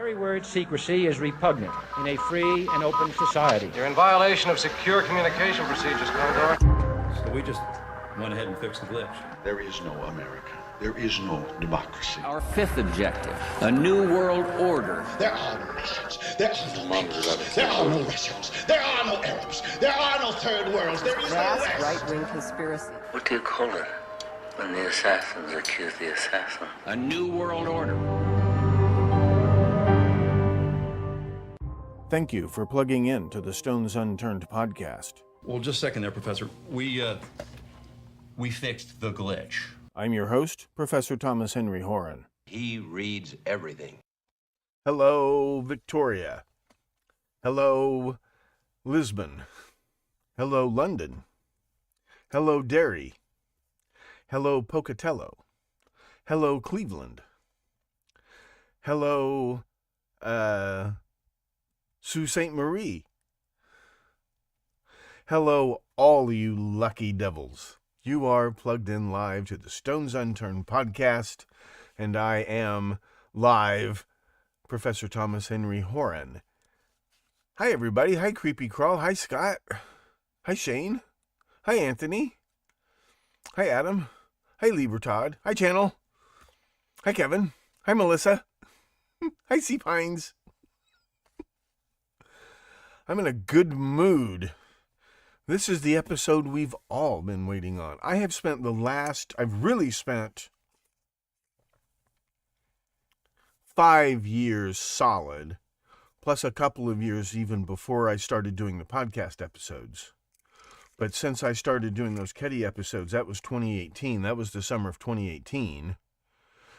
very word secrecy is repugnant in a free and open society. You're in violation of secure communication procedures, Commodore. So we just went ahead and fixed the glitch. There is no America. There is no democracy. Our fifth objective, a new world order. There are no nations. There are no peoples. There are no Russians. There are no Arabs. There are no third worlds. There is no West. Right-wing conspiracy. What do you call it when the assassins accuse the assassin? A new world order. Thank you for plugging in to the Stones Unturned podcast. Well, just a second there, Professor. We fixed the glitch. I'm your host, Professor Thomas Henry Horan. He reads everything. Hello, Victoria. Hello, Lisbon. Hello, London. Hello, Derry. Hello, Pocatello. Hello, Cleveland. Hello, Sault Ste. Marie. Hello, all you lucky devils. You are plugged in live to the Stones Unturned podcast, and I am live, Professor Thomas Henry Horan. Hi, everybody. Hi, Creepy Crawl. Hi, Scott. Hi, Shane. Hi, Anthony. Hi, Adam. Hi, Libertad. Hi, Channel. Hi, Kevin. Hi, Melissa. Hi, Sea Pines. I'm in a good mood. This is the episode we've all been waiting on. I've really spent 5 years solid, plus a couple of years even before I started doing the podcast episodes. But since I started doing those Ketty episodes, that was 2018. That was the summer of 2018.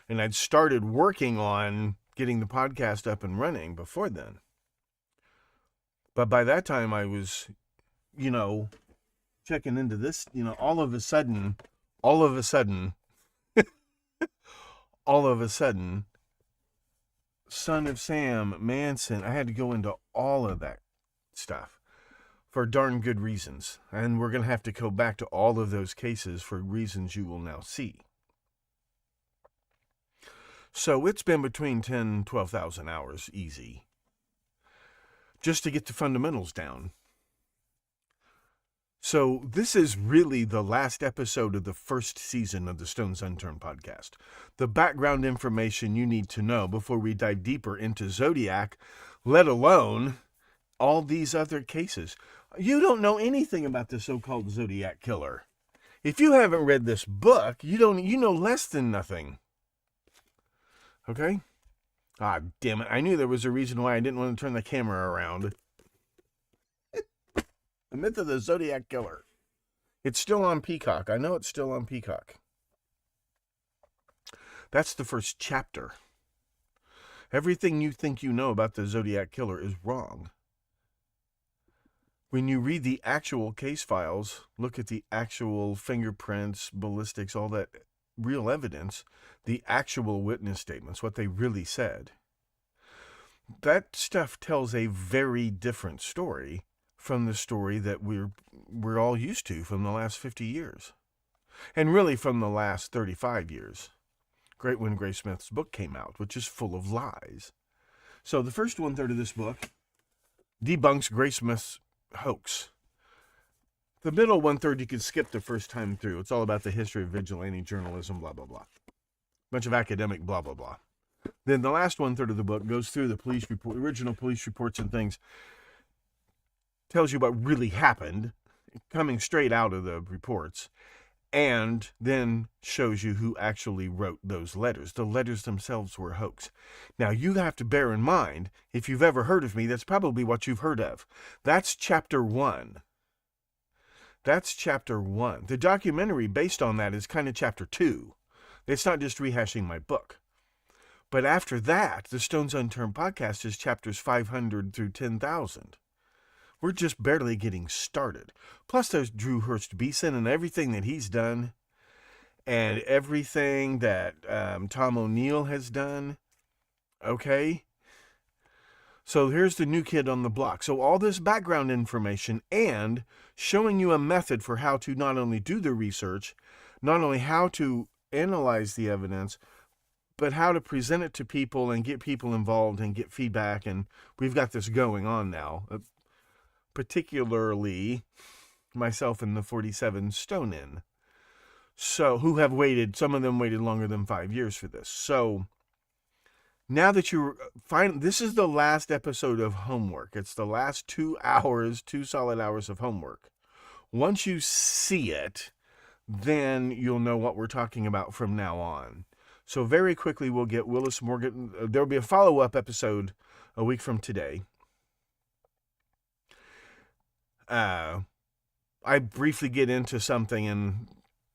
And I'd started working on getting the podcast up and running before then. But by that time, I was, checking into this, all of a sudden, Son of Sam, Manson, I had to go into all of that stuff for darn good reasons. And we're going to have to go back to all of those cases for reasons you will now see. So it's been between 10,000, 12,000 hours easy, just to get the fundamentals down. So this is really the last episode of the first season of the Stones Unturned podcast. The background information you need to know before we dive deeper into Zodiac, let alone all these other cases. You don't know anything about the so-called Zodiac killer. If you haven't read this book, you know less than nothing. Okay? Ah, damn it. I knew there was a reason why I didn't want to turn the camera around. The Myth of the Zodiac Killer. It's still on Peacock. I know it's still on Peacock. That's the first chapter. Everything you think you know about the Zodiac Killer is wrong. When you read the actual case files, look at the actual fingerprints, ballistics, all that real evidence, the actual witness statements, what they really said. That stuff tells a very different story from the story that we're all used to from the last 50 years. And really from the last 35 years. Great when Gray Smith's book came out, which is full of lies. So the first 1/3 of this book debunks Gray Smith's hoax. The middle 1/3 you can skip the first time through. It's all about the history of vigilante journalism, blah, blah, blah. Bunch of academic blah, blah, blah. Then the last 1/3 of the book goes through the police report, original police reports and things, tells you what really happened, coming straight out of the reports, and then shows you who actually wrote those letters. The letters themselves were a hoax. Now, you have to bear in mind, if you've ever heard of me, that's probably what you've heard of. That's chapter 1. That's chapter 1. The documentary based on that is kind of chapter 2. It's not just rehashing my book. But after that, the Stones Unturned podcast is chapters 500 through 10,000. We're just barely getting started. Plus, there's Drew Hurst Beeson and everything that he's done, and everything that Tom O'Neill has done. Okay? So here's the new kid on the block. So all this background information and showing you a method for how to not only do the research, not only how to analyze the evidence, but how to present it to people and get people involved and get feedback. And we've got this going on now, particularly myself and the 47 Stone Inn. So, who have waited, some of them waited longer than 5 years for this. So, now that you find, this is the last episode of homework. It's the last 2 hours, 2 solid hours of homework. Once you see it, then you'll know what we're talking about from now on. So very quickly, we'll get Willis Morgan. There'll be a follow-up episode a week from today. I briefly get into something, and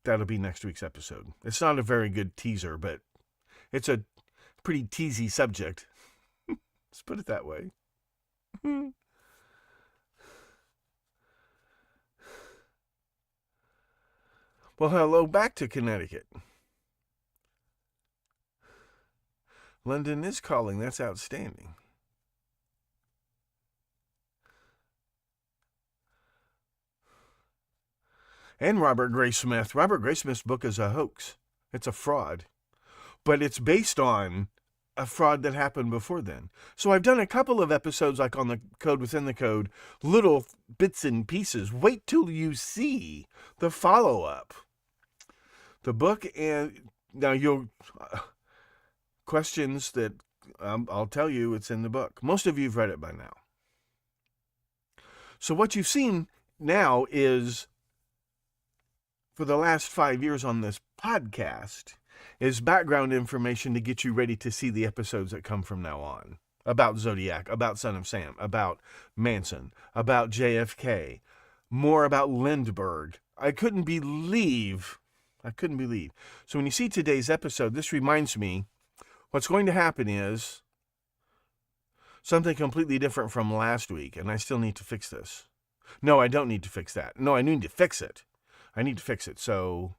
that'll be next week's episode. It's not a very good teaser, but it's a pretty teasy subject. Let's put it that way. Well, hello back to Connecticut. London is calling. That's outstanding. And Robert Graysmith. Robert Graysmith's book is a hoax. It's a fraud. But it's based on a fraud that happened before then. So I've done a couple of episodes like on the Code Within the Code, little bits and pieces. Wait till you see the follow-up. The book, and now you'll... questions that I'll tell you it's in the book. Most of you have read it by now. So what you've seen now is, for the last 5 years on this podcast, is background information to get you ready to see the episodes that come from now on. About Zodiac, about Son of Sam, about Manson, about JFK, more about Lindbergh. I couldn't believe. So when you see today's episode, this reminds me, what's going to happen is something completely different from last week, and I still need to fix this. No, I don't need to fix that. No, I need to fix it. So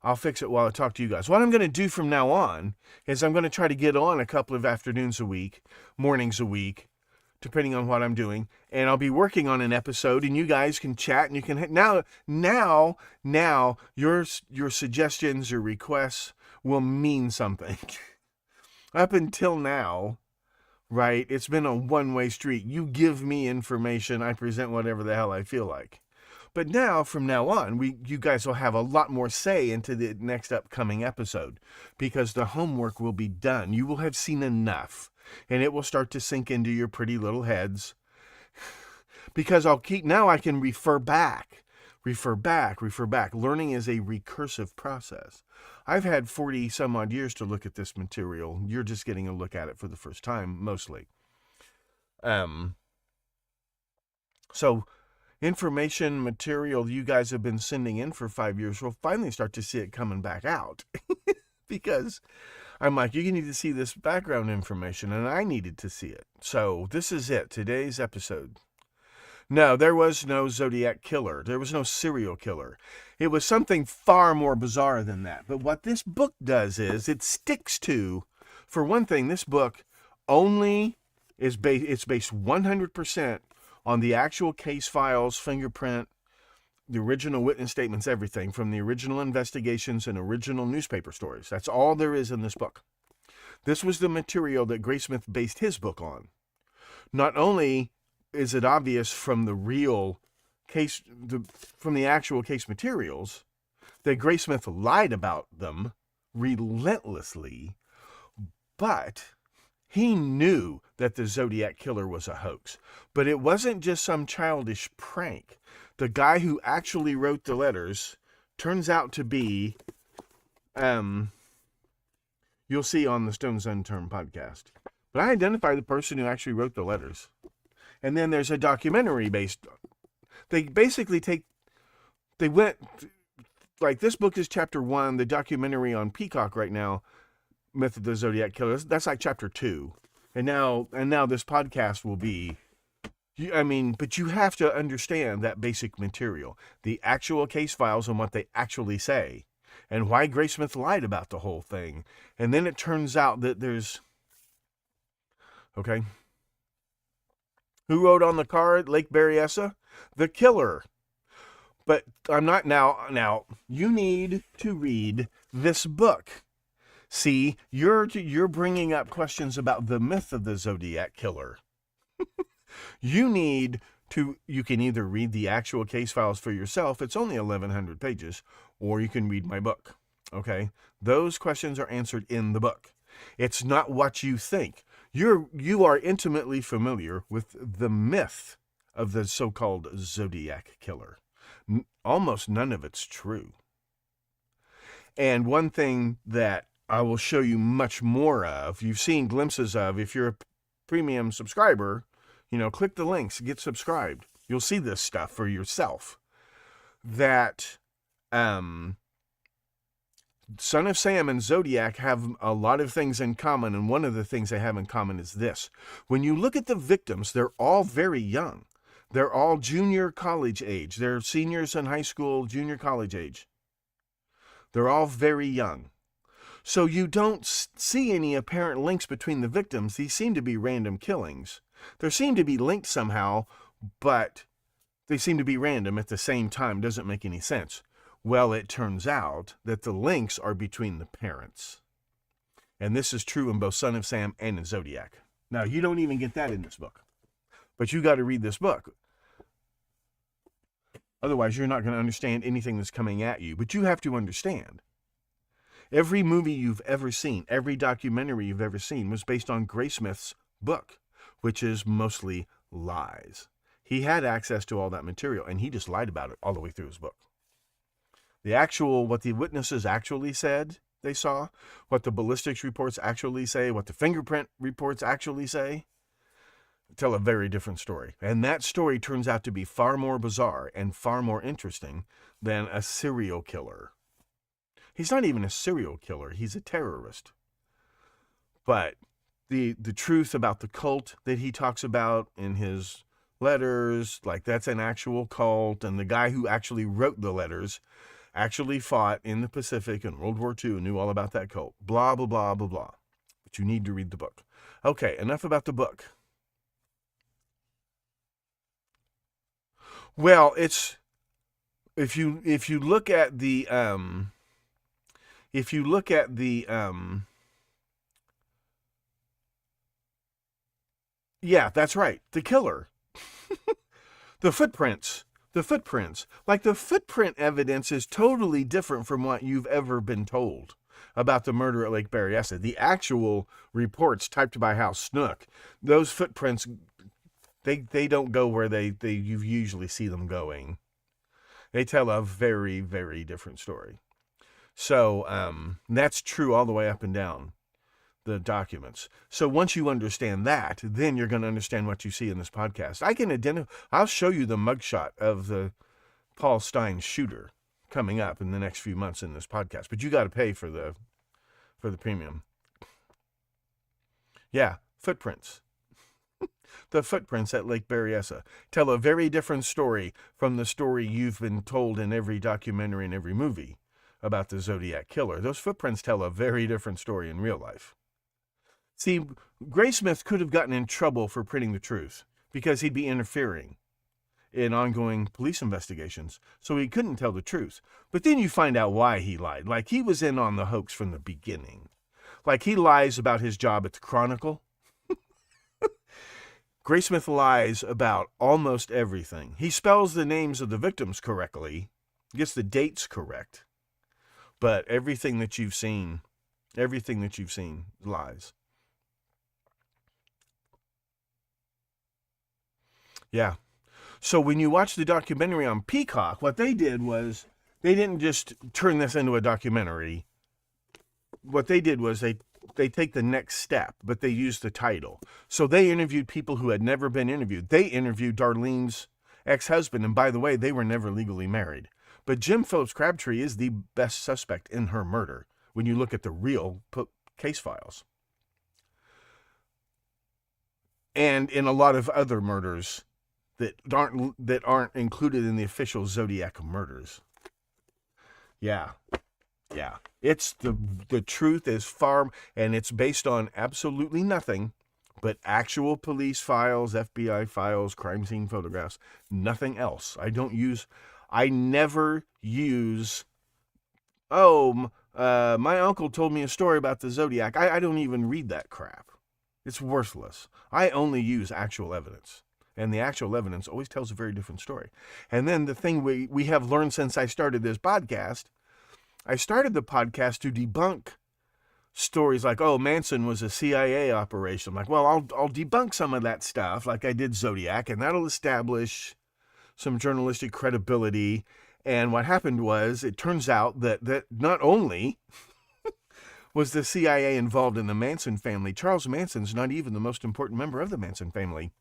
I'll fix it while I talk to you guys. What I'm going to do from now on is I'm going to try to get on a couple of afternoons a week, mornings a week, depending on what I'm doing, and I'll be working on an episode, and you guys can chat, and you can now your suggestions or requests will mean something. Up until now, right, it's been a one-way street. You give me information, I present whatever the hell I feel like. But now, from now on, you guys will have a lot more say into the next upcoming episode, because the homework will be done. You will have seen enough, and it will start to sink into your pretty little heads. Because I can refer back. Learning is a recursive process. I've had 40 some odd years to look at this material. You're just getting a look at it for the first time, mostly. So information, material you guys have been sending in for 5 years, we'll finally start to see it coming back out. Because I'm like, you need to see this background information, and I needed to see it. So this is it, today's episode. No, there was no Zodiac killer. There was no serial killer. It was something far more bizarre than that. But what this book does is it sticks to, for one thing, this book only is it's based 100% on the actual case files, fingerprint, the original witness statements, everything from the original investigations and original newspaper stories. That's all there is in this book. This was the material that Graysmith based his book on. Not only is it obvious from the real case, from the actual case materials, that Graysmith lied about them relentlessly, but he knew that the Zodiac killer was a hoax. But it wasn't just some childish prank. The guy who actually wrote the letters turns out to be, you'll see on the Stones Unturned podcast. But I identify the person who actually wrote the letters. And then there's a documentary based. They basically this book is chapter 1, the documentary on Peacock right now, Myth of the Zodiac Killer, that's like chapter 2. And now this podcast will be, but you have to understand that basic material, the actual case files and what they actually say, and why Graysmith lied about the whole thing. And then it turns out that there's, okay, who wrote on the card, Lake Berryessa? The killer. But I'm not now, you need to read this book. See, you're bringing up questions about the myth of the Zodiac Killer. You can either read the actual case files for yourself. It's only 1,100 pages, or you can read my book. Okay? Those questions are answered in the book. It's not what you think. You are intimately familiar with the myth of the so-called Zodiac Killer. Almost none of it's true. And one thing that I will show you much more of, you've seen glimpses of, if you're a premium subscriber, click the links, get subscribed. You'll see this stuff for yourself. That Son of Sam and Zodiac have a lot of things in common, and one of the things they have in common is this. When you look at the victims, they're all very young. They're all junior college age. They're seniors in high school, junior college age. They're all very young. So you don't see any apparent links between the victims. These seem to be random killings. There seem to be linked somehow, but they seem to be random at the same time. Doesn't make any sense. Well, it turns out that the links are between the parents. And this is true in both Son of Sam and in Zodiac. Now, you don't even get that in this book. But you got to read this book. Otherwise, you're not going to understand anything that's coming at you. But you have to understand. Every movie you've ever seen, every documentary you've ever seen was based on Graysmith's book, which is mostly lies. He had access to all that material, and he just lied about it all the way through his book. What the witnesses actually said they saw, what the ballistics reports actually say, what the fingerprint reports actually say, tell a very different story. And that story turns out to be far more bizarre and far more interesting than a serial killer. He's not even a serial killer. He's a terrorist. But the truth about the cult that he talks about in his letters, like that's an actual cult, and the guy who actually wrote the letters actually fought in the Pacific in World War II and knew all about that cult. Blah, blah, blah, blah, blah. But you need to read the book. Okay, enough about the book. Well, it's if you look at the yeah, that's right. The killer. The footprints. Like the footprint evidence is totally different from what you've ever been told about the murder at Lake Berryessa. The actual reports typed by Hal Snook, those footprints, they don't go where you usually see them going. They tell a very, very different story. So that's true all the way up and down the documents. So once you understand that, then you're going to understand what you see in this podcast. I'll show you the mugshot of the Paul Stein shooter coming up in the next few months in this podcast, but you got to pay for the premium. Yeah, footprints. The footprints at Lake Berryessa tell a very different story from the story you've been told in every documentary and every movie about the Zodiac Killer. Those footprints tell a very different story in real life. See, Graysmith could have gotten in trouble for printing the truth because he'd be interfering in ongoing police investigations, so he couldn't tell the truth. But then you find out why he lied. Like he was in on the hoax from the beginning. Like he lies about his job at the Chronicle. Graysmith lies about almost everything. He spells the names of the victims correctly, gets the dates correct, but everything that you've seen lies. Yeah. So when you watch the documentary on Peacock, what they did was they didn't just turn this into a documentary. What they did was they take the next step, but they used the title. So they interviewed people who had never been interviewed. They interviewed Darlene's ex-husband, and by the way, they were never legally married. But Jim Phillips Crabtree is the best suspect in her murder when you look at the real case files. And in a lot of other murders that aren't included in the official Zodiac murders. Yeah. It's the truth is far, and it's based on absolutely nothing but actual police files, FBI files, crime scene photographs, nothing else. I never use, My uncle told me a story about the Zodiac. I don't even read that crap. It's worthless. I only use actual evidence. And the actual evidence always tells a very different story. And then the thing we have learned since I started this podcast, I started the podcast to debunk stories like, oh, Manson was a CIA operation. I'm like, well, I'll debunk some of that stuff like I did Zodiac, and that'll establish some journalistic credibility. And what happened was, it turns out that not only was the CIA involved in the Manson family, Charles Manson's not even the most important member of the Manson family.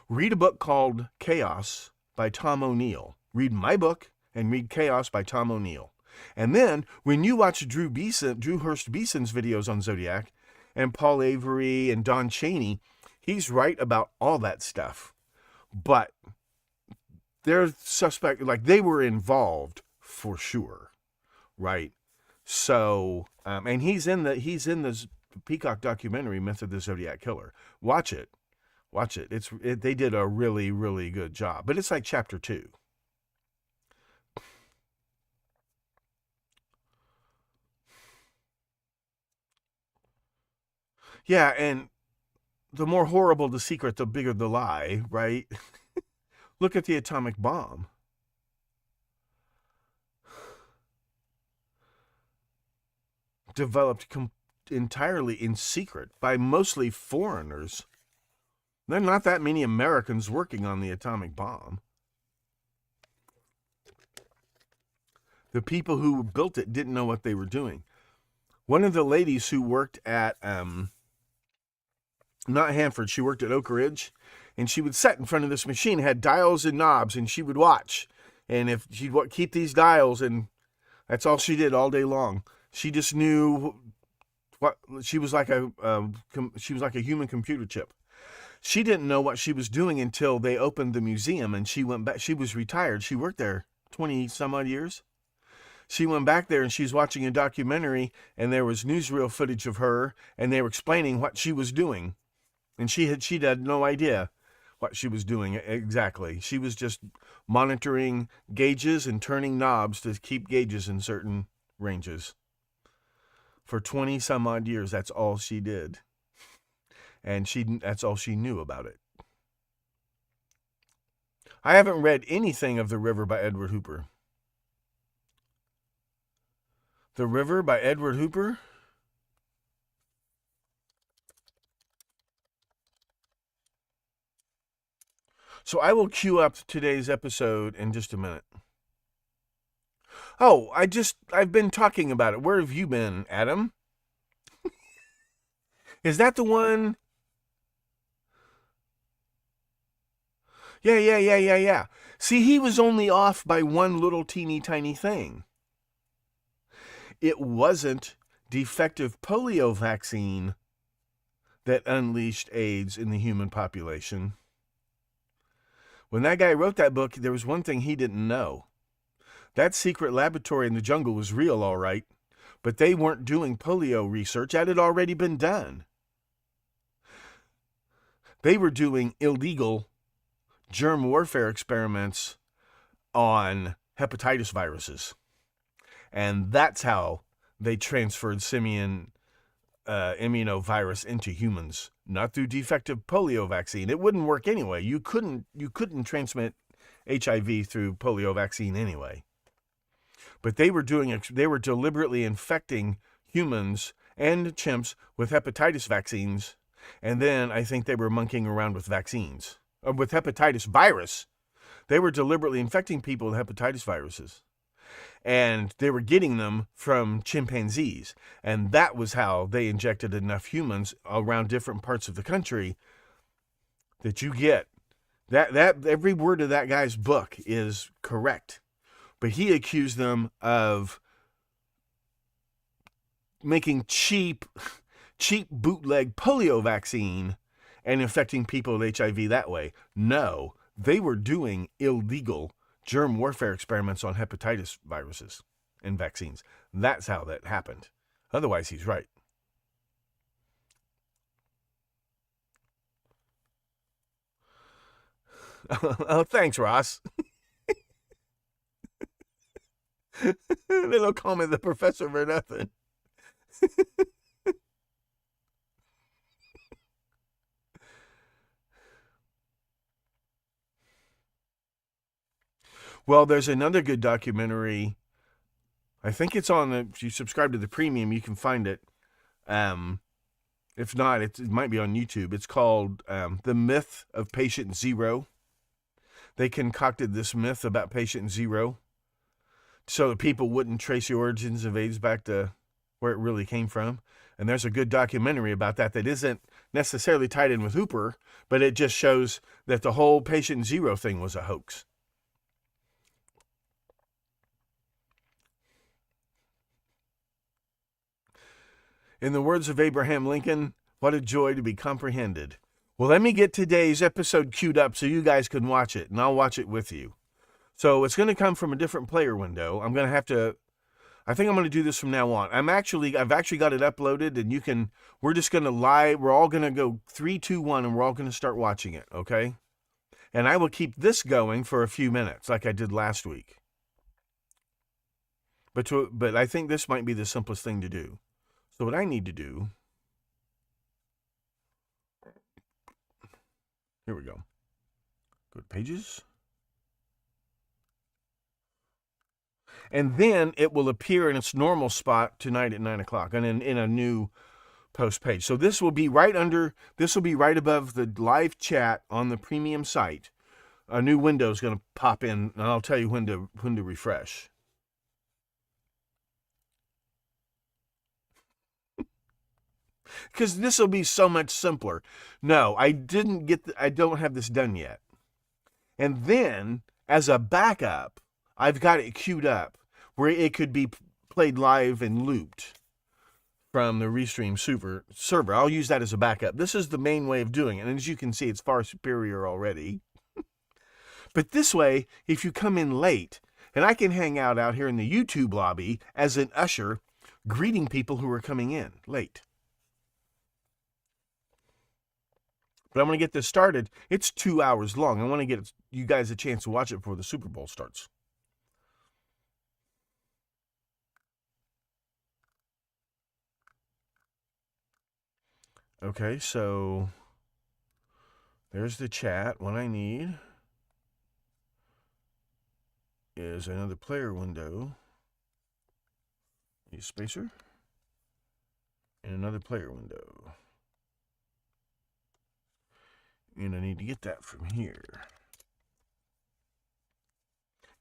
Read a book called Chaos by Tom O'Neill. Read my book and read Chaos by Tom O'Neill. And then, when you watch Drew Hurst Beeson's videos on Zodiac, and Paul Avery and Don Chaney, he's right about all that stuff. But they're suspect, like they were involved for sure, right? So, and he's in the Peacock documentary, Myth of the Zodiac Killer. Watch it. They did a really, really good job. But it's like chapter 2. Yeah, and the more horrible the secret, the bigger the lie, right? Look at the atomic bomb. Developed entirely in secret by mostly foreigners. There are not that many Americans working on the atomic bomb. The people who built it didn't know what they were doing. One of the ladies who worked at, not Hanford, she worked at Oak Ridge, and she would sit in front of this machine, had dials and knobs, and she would watch. And if she'd keep these dials, and that's all she did all day long. She just knew what she was like a human computer chip. She didn't know what she was doing until they opened the museum, and she went back. She was retired. She worked there 20 some odd years. She went back there and she's watching a documentary, and there was newsreel footage of her, and they were explaining what she was doing. And she had no idea what she was doing exactly. She was just monitoring gauges and turning knobs to keep gauges in certain ranges. For 20 some odd years, that's all she did. And that's all she knew about it. I haven't read anything of The River by Edward Hooper. The River by Edward Hooper? So I will queue up today's episode in just a minute. Oh, I've been talking about it. Where have you been, Adam? Is that the one? Yeah. See, he was only off by one little teeny tiny thing. It wasn't defective polio vaccine that unleashed AIDS in the human population. When that guy wrote that book, there was one thing he didn't know. That secret laboratory in the jungle was real, all right, but they weren't doing polio research. That had already been done. They were doing illegal germ warfare experiments on hepatitis viruses. And that's how they transferred simian immunovirus into humans, not through defective polio vaccine. It wouldn't work anyway. You couldn't transmit HIV through polio vaccine anyway. But they were deliberately infecting humans and chimps with hepatitis vaccines, and then I think they were monkeying around with vaccines. With hepatitis virus. They were deliberately infecting people with hepatitis viruses. And they were getting them from chimpanzees. And that was how they injected enough humans around different parts of the country that you get. That every word of that guy's book is correct. But he accused them of making cheap bootleg polio vaccine and infecting people with HIV that way. No, they were doing illegal germ warfare experiments on hepatitis viruses and vaccines. That's how that happened. Otherwise, he's right. Oh, thanks, Ross. They don't call me the professor for nothing. Well, there's another good documentary. I think it's on if you subscribe to the premium, you can find it. If not, it might be on YouTube. It's called The Myth of Patient Zero. They concocted this myth about Patient Zero so that people wouldn't trace the origins of AIDS back to where it really came from. And there's a good documentary about that isn't necessarily tied in with Hooper, but it just shows that the whole Patient Zero thing was a hoax. In the words of Abraham Lincoln, what a joy to be comprehended. Well, let me get today's episode queued up so you guys can watch it, and I'll watch it with you. So it's going to come from a different player window. I think I'm going to do this from now on. I've actually got it uploaded, and we're just going to we're all going to go 3, 2, 1, and we're all going to start watching it, okay? And I will keep this going for a few minutes like I did last week. But I think this might be the simplest thing to do. So what I need to do, here we go. Go to Pages. And then it will appear in its normal spot tonight at 9 o'clock and in a new post page. So this will be right above the live chat on the premium site. A new window is going to pop in, and I'll tell you when to refresh. Because this will be so much simpler. No, I don't have this done yet. And then, as a backup, I've got it queued up where it could be played live and looped from the Restream server. I'll use that as a backup. This is the main way of doing it. And as you can see, it's far superior already. But this way, if you come in late, and I can hang out here in the YouTube lobby as an usher, greeting people who are coming in late. But I'm going to get this started. It's 2 hours long. I want to get you guys a chance to watch it before the Super Bowl starts. Okay, so there's the chat. What I need is another player window, a spacer, and another player window. And I need to get that from here.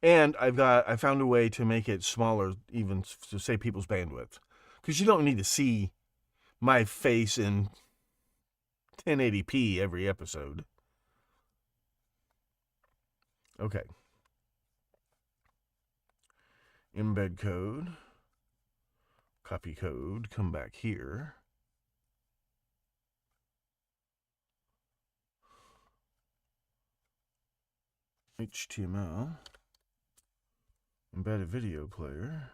And I found a way to make it smaller, even to save people's bandwidth. Because you don't need to see my face in 1080p every episode. Okay. Embed code. Copy code. Come back here. HTML. Embed a video player.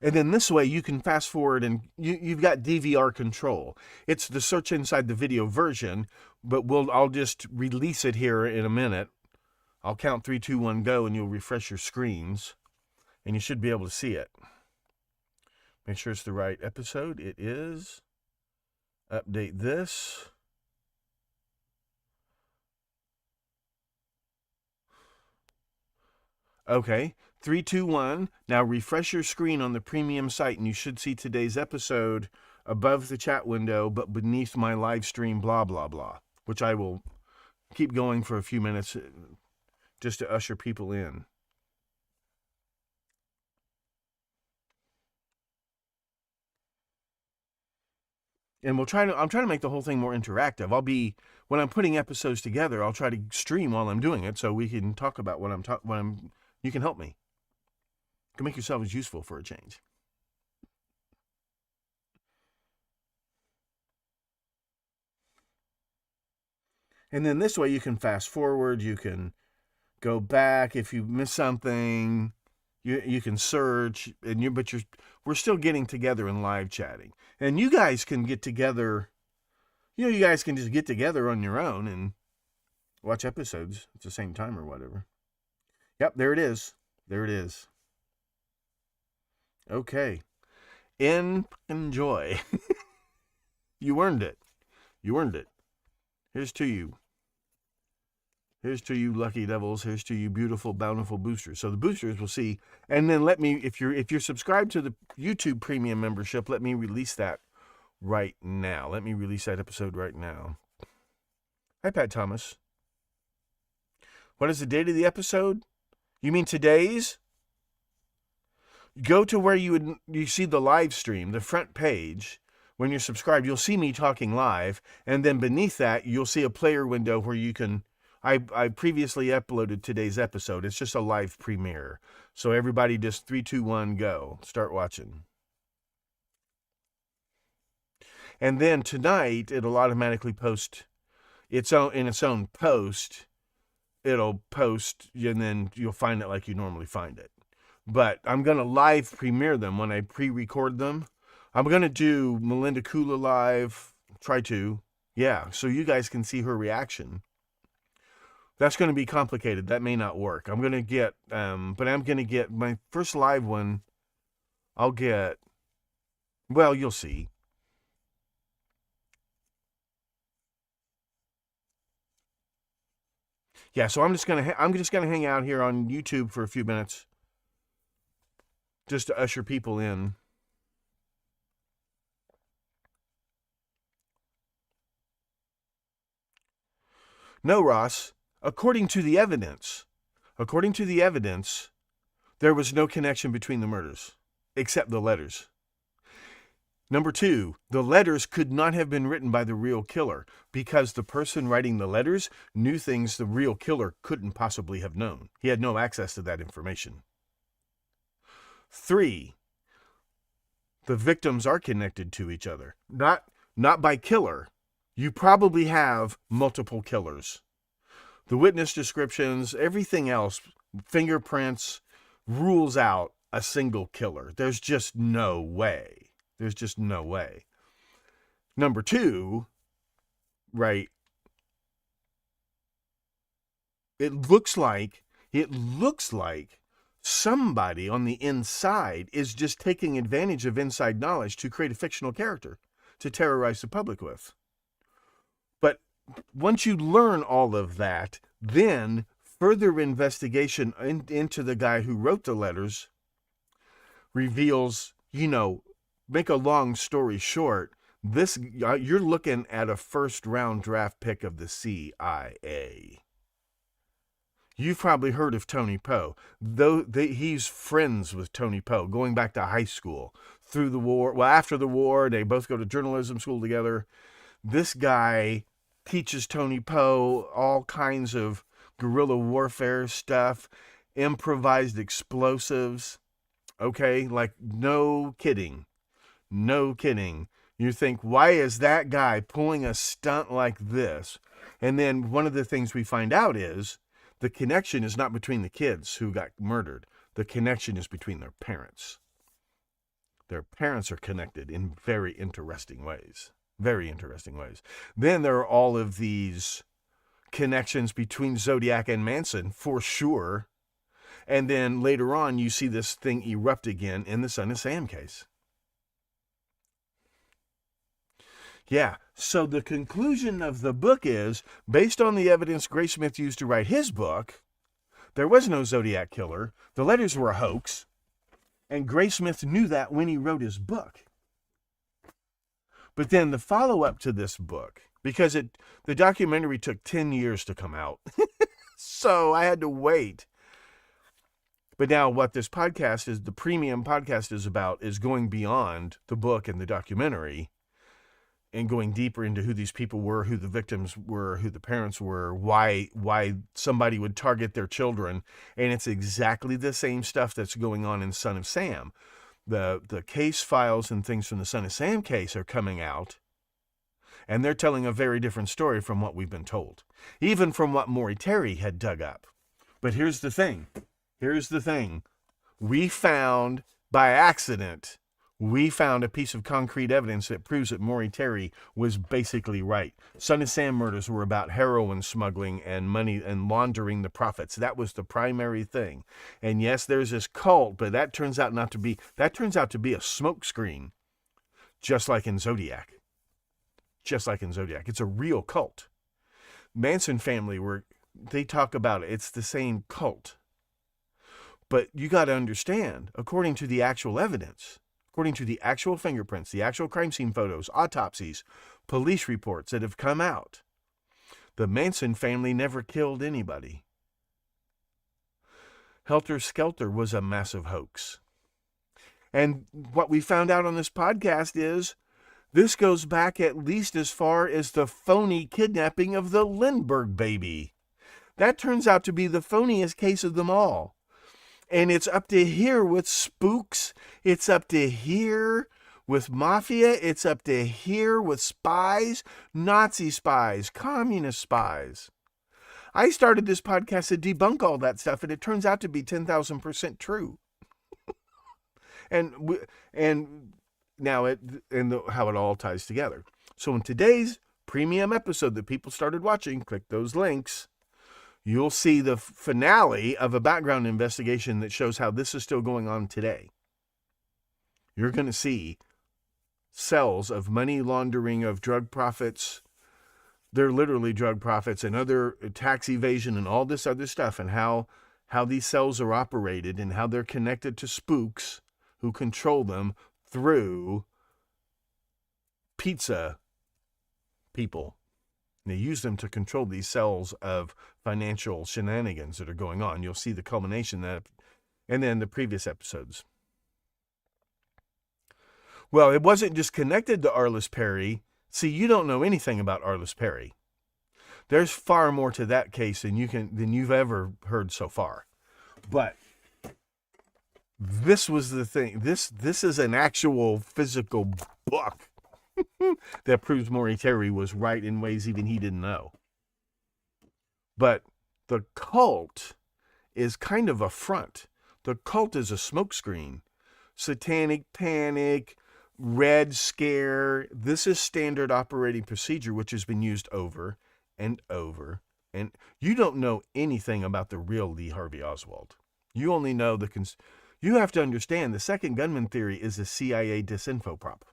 And then this way you can fast forward and you've got DVR control. It's the search inside the video version, but I'll just release it here in a minute. I'll count 3, 2, 1, go, and you'll refresh your screens, and you should be able to see it. Make sure it's the right episode. It is. Update this. Okay, 3, 2, 1. Now refresh your screen on the premium site, and you should see today's episode above the chat window, but beneath my live stream, blah, blah, blah, which I will keep going for a few minutes just to usher people in. And I'm trying to make the whole thing more interactive. When I'm putting episodes together, I'll try to stream while I'm doing it so we can talk about you can help me. You can make yourselves useful for a change. And then this way you can fast forward, you can go back if you miss something, you can search, we're still getting together and live chatting. And you guys can get together, you guys can just get together on your own and watch episodes at the same time or whatever. Yep, there it is. There it is. Okay. Enjoy. You earned it. You earned it. Here's to you. Here's to you, lucky devils. Here's to you, beautiful, bountiful boosters. So the boosters will see. And then let me, if you're subscribed to the YouTube Premium membership, let me release that right now. Let me release that episode right now. Hi, Pat Thomas. What is the date of the episode? You mean today's? Go to where you see the live stream, the front page. When you're subscribed, you'll see me talking live. And then beneath that, you'll see a player window where you can... I previously uploaded today's episode. It's just a live premiere. So everybody just 3, 2, 1, go. Start watching. And then tonight, it'll automatically post in its own post. It'll post, and then you'll find it like you normally find it. But I'm going to live premiere them when I pre-record them. I'm going to do Melinda Kula live. Try to. Yeah, so you guys can see her reaction. That's going to be complicated. That may not work. I'm going to get, but I'm going to get my first live one. I'll get, well, you'll see. Yeah, so I'm just going to hang out here on YouTube for a few minutes just to usher people in. No, Ross. According to the evidence, there was no connection between the murders, except the letters. Number 2, the letters could not have been written by the real killer because the person writing the letters knew things the real killer couldn't possibly have known. He had no access to that information. 3, the victims are connected to each other, not by killer. You probably have multiple killers. The witness descriptions, everything else, fingerprints, rules out a single killer. There's just no way. There's just no way. Number 2, right, it looks like somebody on the inside is just taking advantage of inside knowledge to create a fictional character to terrorize the public with. But once you learn all of that, then further investigation into the guy who wrote the letters reveals, make a long story short, you're looking at a first-round draft pick of the CIA. You've probably heard of Tony Poe. He's friends with Tony Poe, going back to high school, through the war. Well, after the war, they both go to journalism school together. This guy teaches Tony Poe all kinds of guerrilla warfare stuff, improvised explosives. Okay, like no kidding. You think, why is that guy pulling a stunt like this? And then one of the things we find out is the connection is not between the kids who got murdered. The connection is between their parents. Their parents are connected in very interesting ways. Very interesting ways. Then there are all of these connections between Zodiac and Manson, for sure. And then later on, you see this thing erupt again in the Son of Sam case. Yeah, so the conclusion of the book is, based on the evidence Graysmith used to write his book, there was no Zodiac killer. The letters were a hoax. And Graysmith knew that when he wrote his book. But then the follow-up to this book, because the documentary took 10 years to come out, so I had to wait. But now what this podcast is, the premium podcast is about, is going beyond the book and the documentary and going deeper into who these people were, who the victims were, who the parents were, why somebody would target their children. And it's exactly the same stuff that's going on in Son of Sam. The case files and things from the Son of Sam case are coming out, and they're telling a very different story from what we've been told, even from what Maury Terry had dug up. But here's the thing. We found by accident We found a piece of concrete evidence that proves that Maury Terry was basically right. Son of Sam murders were about heroin smuggling and money and laundering the profits. That was the primary thing. And yes, there's this cult, but that turns out to be a smokescreen, just like in Zodiac. Just like in Zodiac. It's a real cult. Manson family, they talk about it. It's the same cult. But you got to understand, according to the actual evidence, according to the actual fingerprints, the actual crime scene photos, autopsies, police reports that have come out, the Manson family never killed anybody. Helter Skelter was a massive hoax. And what we found out on this podcast is this goes back at least as far as the phony kidnapping of the Lindbergh baby. That turns out to be the phoniest case of them all. And it's up to here with spooks. It's up to here with mafia. It's up to here with spies, Nazi spies, communist spies. I started this podcast to debunk all that stuff, and it turns out to be 10,000% true. and now how it all ties together. So in today's premium episode that people started watching, click those links. You'll see the finale of a background investigation that shows how this is still going on today. You're going to see cells of money laundering of drug profits. They're literally drug profits and other tax evasion and all this other stuff, and how these cells are operated and how they're connected to spooks who control them through pizza people. They use them to control these cells of financial shenanigans that are going on. You'll see the culmination of that, and then the previous episodes. Well, it wasn't just connected to Arliss Perry. See, you don't know anything about Arliss Perry. There's far more to that case than you've ever heard so far. But this was the thing. This is an actual physical book that proves Maury Terry was right in ways even he didn't know. But the cult is kind of a front. The cult is a smokescreen. Satanic panic, Red Scare. This is standard operating procedure, which has been used over and over. And you don't know anything about the real Lee Harvey Oswald. You only know you have to understand the second gunman theory is a CIA disinfo prop.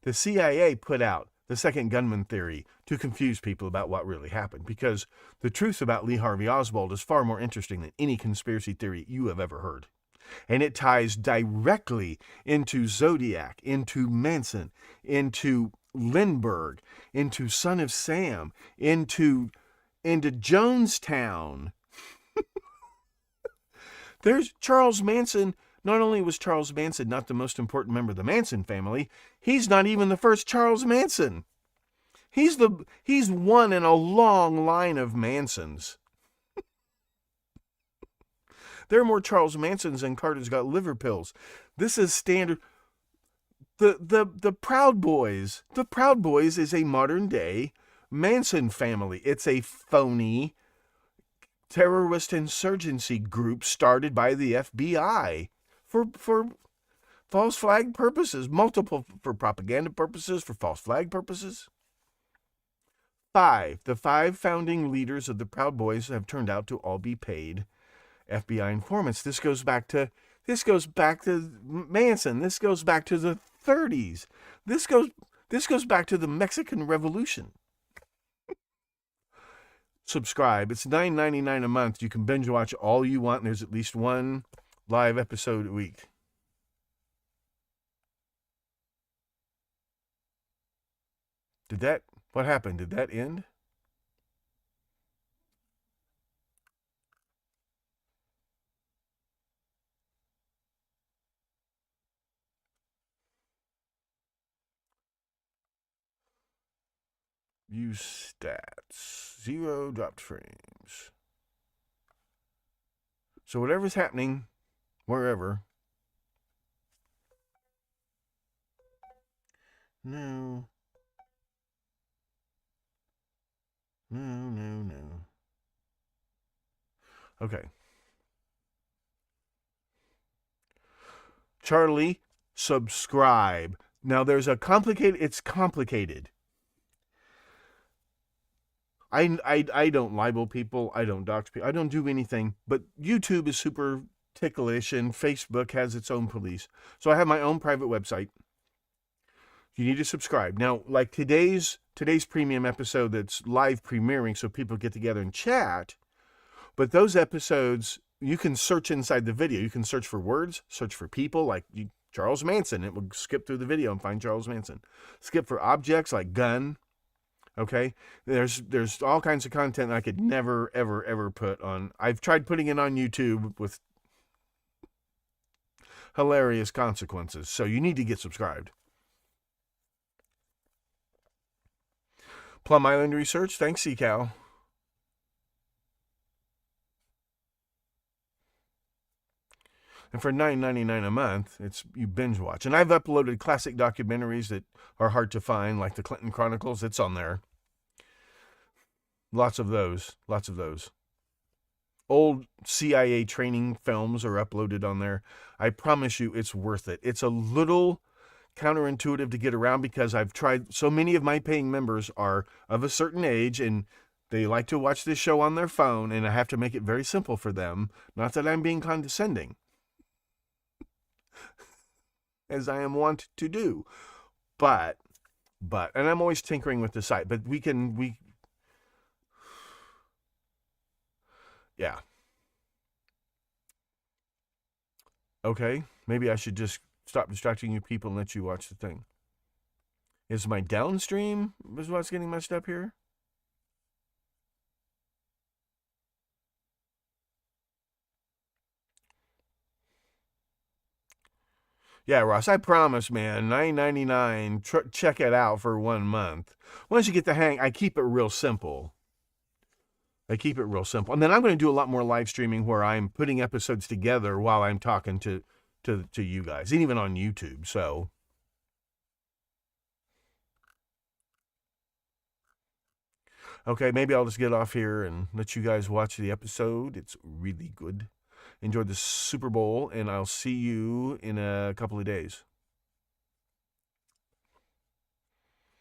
The CIA put out the second gunman theory to confuse people about what really happened, because the truth about Lee Harvey Oswald is far more interesting than any conspiracy theory you have ever heard. And it ties directly into Zodiac, into Manson, into Lindbergh, into Son of Sam, into Jonestown. There's Charles Manson. Not only was Charles Manson not the most important member of the Manson family, he's not even the first Charles Manson. He's one in a long line of Mansons. There are more Charles Mansons than Carter's got liver pills. This is standard. The Proud Boys. The Proud Boys is a modern day Manson family. It's a phony terrorist insurgency group started by the FBI. For false flag purposes, for propaganda purposes, for false flag purposes. The five founding leaders of the Proud Boys have turned out to all be paid FBI informants. This goes back to Manson. This goes back to the 30s. This goes back to the Mexican Revolution. Subscribe. It's $9.99 a month. You can binge watch all you want, and there's at least one live episode a week. What happened? Did that end? Use stats. 0 dropped frames. So whatever's happening, wherever. No. Okay. Charlie subscribe. Now it's complicated. I don't libel people. I don't dox people. I don't do anything. But YouTube is super ticklish, and Facebook has its own police. So I have my own private website. You need to subscribe. Now, like today's premium episode that's live premiering so people get together and chat, but those episodes, you can search inside the video. You can search for words, search for people, like Charles Manson. It will skip through the video and find Charles Manson. Skip for objects like gun. Okay? There's all kinds of content I could never, ever, ever put on. I've tried putting it on YouTube with hilarious consequences. So you need to get subscribed. Plum Island Research, thanks, Seacow. And for $9.99 a month, you binge watch. And I've uploaded classic documentaries that are hard to find, like the Clinton Chronicles. It's on there. Lots of those. Old CIA training films are uploaded on there. I promise you it's worth it. It's a little counterintuitive to get around because I've tried. So many of my paying members are of a certain age and they like to watch this show on their phone, and I have to make it very simple for them. Not that I'm being condescending, as I am wont to do, but and I'm always tinkering with the site, but yeah. Okay, maybe I should just stop distracting you people and let you watch the thing. Is my downstream is what's getting messed up here? Yeah, Ross, I promise, man. $9.99. Check it out for 1 month. Once you get the hang, I keep it real simple. And then I'm going to do a lot more live streaming where I'm putting episodes together while I'm talking to you guys, and even on YouTube. So, okay, maybe I'll just get off here and let you guys watch the episode. It's really good. Enjoy the Super Bowl, and I'll see you in a couple of days.